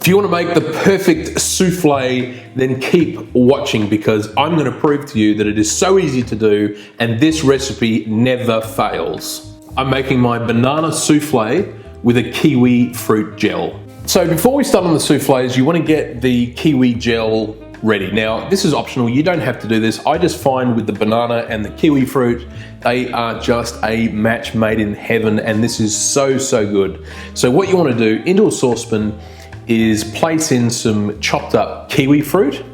you want to make the perfect souffle, then keep watching, because I'm going to prove to you that it is so easy to do and this recipe never fails. I'm making my banana souffle with a kiwi fruit gel. So before we start on the souffles, you want to get the kiwi gel ready. Now, this is optional. You don't have to do this. I just find with the banana and the kiwi fruit, they are just a match made in heaven, and this is so, so good. So what you want to do into a saucepan is place in some chopped up kiwi fruit,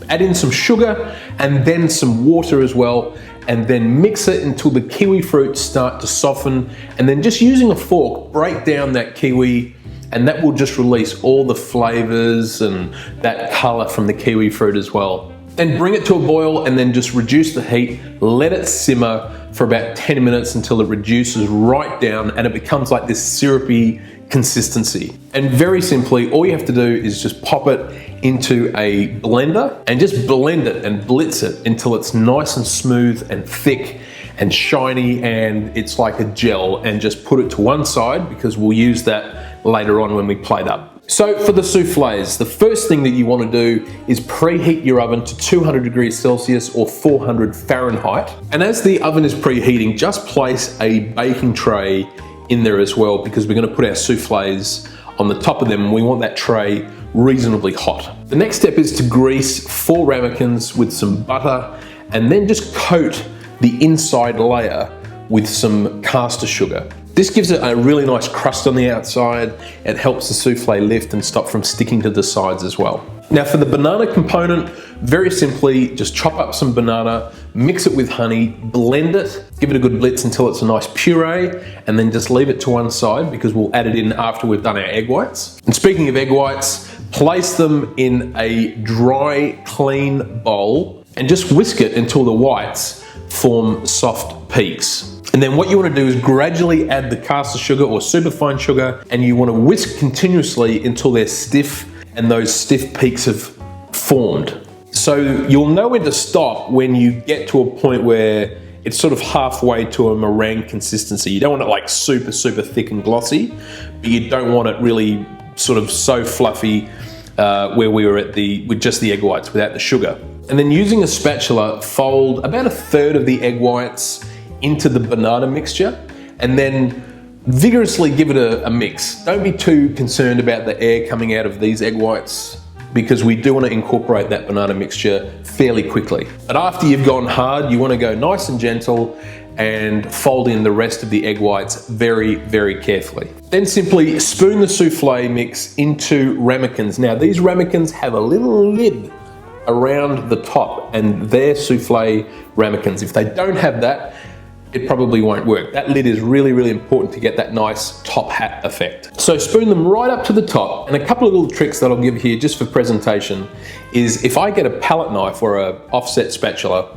add in some sugar and then some water as well, and then mix it until the kiwi fruit start to soften, and then just using a fork, break down that kiwi, and that will just release all the flavors and that color from the kiwi fruit as well. Then bring it to a boil and then just reduce the heat, let it simmer for about 10 minutes until it reduces right down and it becomes like this syrupy consistency. And very simply, all you have to do is just pop it into a blender and just blend it and blitz it until it's nice and smooth and thick and shiny and it's like a gel, and just put it to one side because we'll use that later on when we plate up. So for the soufflés, the first thing that you want to do is preheat your oven to 200 degrees Celsius or 400 Fahrenheit. And as the oven is preheating, just place a baking tray in there as well, because we're going to put our soufflés on the top of them and we want that tray reasonably hot. The next step is to grease 4 ramekins with some butter and then just coat the inside layer with some caster sugar. This gives it a really nice crust on the outside. It helps the souffle lift and stop from sticking to the sides as well. Now for the banana component, very simply, just chop up some banana, mix it with honey, blend it, give it a good blitz until it's a nice puree, and then just leave it to one side because we'll add it in after we've done our egg whites. And speaking of egg whites, place them in a dry, clean bowl and just whisk it until the whites form soft peaks. And then what you want to do is gradually add the caster sugar or superfine sugar, and you want to whisk continuously until they're stiff and those stiff peaks have formed. So you'll know when to stop when you get to a point where it's sort of halfway to a meringue consistency. You don't want it like super, super thick and glossy, but you don't want it really sort of so fluffy where we were at with just the egg whites without the sugar. And then using a spatula, fold about 1/3 of the egg whites into the banana mixture and then vigorously give it a mix. Don't be too concerned about the air coming out of these egg whites because we do want to incorporate that banana mixture fairly quickly. But after you've gone hard, you want to go nice and gentle and fold in the rest of the egg whites very, very carefully. Then simply spoon the souffle mix into ramekins. Now these ramekins have a little lid around the top and they're souffle ramekins. If they don't have that, it probably won't work. That lid is really, really important to get that nice top hat effect. So spoon them right up to the top, and a couple of little tricks that I'll give here just for presentation is if I get a palette knife or a offset spatula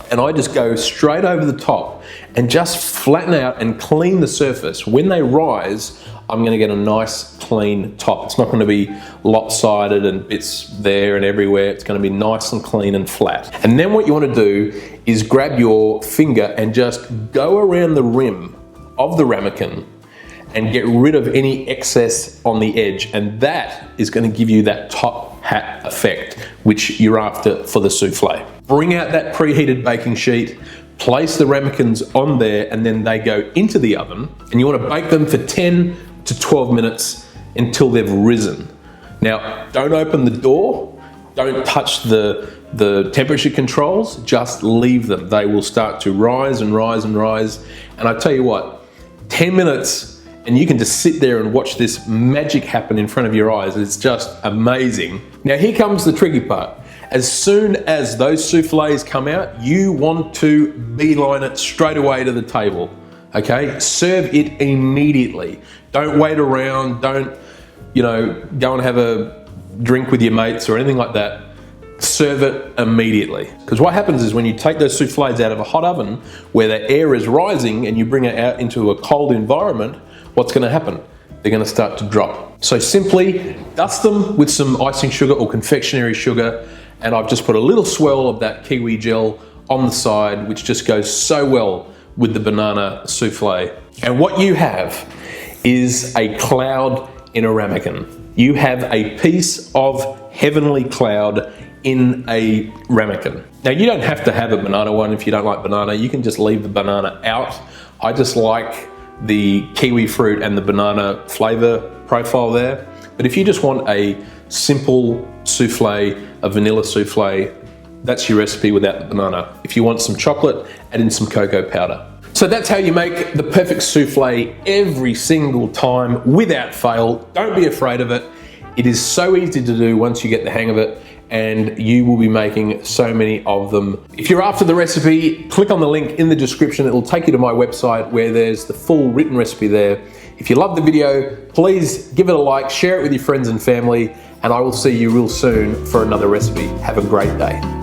and I just go straight over the top and just flatten out and clean the surface, when they rise, I'm gonna get a nice clean top. It's not gonna be lopsided and bits there and everywhere. It's gonna be nice and clean and flat. And then what you wanna do is grab your finger and just go around the rim of the ramekin and get rid of any excess on the edge. And that is gonna give you that top hat effect, which you're after for the souffle. Bring out that preheated baking sheet, place the ramekins on there, and then they go into the oven. And you wanna bake them for 10 to 12 minutes until they've risen. Now, don't open the door, don't touch the temperature controls, just leave them. They will start to rise and rise and rise. And I tell you what, 10 minutes and you can just sit there and watch this magic happen in front of your eyes. It's just amazing. Now here comes the tricky part. As soon as those souffles come out, you want to beeline it straight away to the table. Okay, serve it immediately. Don't wait around, don't, go and have a drink with your mates or anything like that. Serve it immediately. Because what happens is when you take those souffles out of a hot oven where the air is rising and you bring it out into a cold environment, what's gonna happen? They're gonna start to drop. So simply dust them with some icing sugar or confectionery sugar, and I've just put a little swirl of that kiwi gel on the side, which just goes so well with the banana souffle. And what you have is a cloud in a ramekin. you have a piece of heavenly cloud in a ramekin. Now, you don't have to have a banana one if you don't like banana. You can just leave the banana out. I just like the kiwi fruit and the banana flavor profile there. But if you just want a simple souffle, a vanilla souffle, that's your recipe without the banana. If you want some chocolate, add in some cocoa powder. So that's how you make the perfect souffle every single time without fail. Don't be afraid of it. It is so easy to do once you get the hang of it, and you will be making so many of them. If you're after the recipe, click on the link in the description. It'll take you to my website where there's the full written recipe there. If you love the video, please give it a like, share it with your friends and family, and I will see you real soon for another recipe. Have a great day.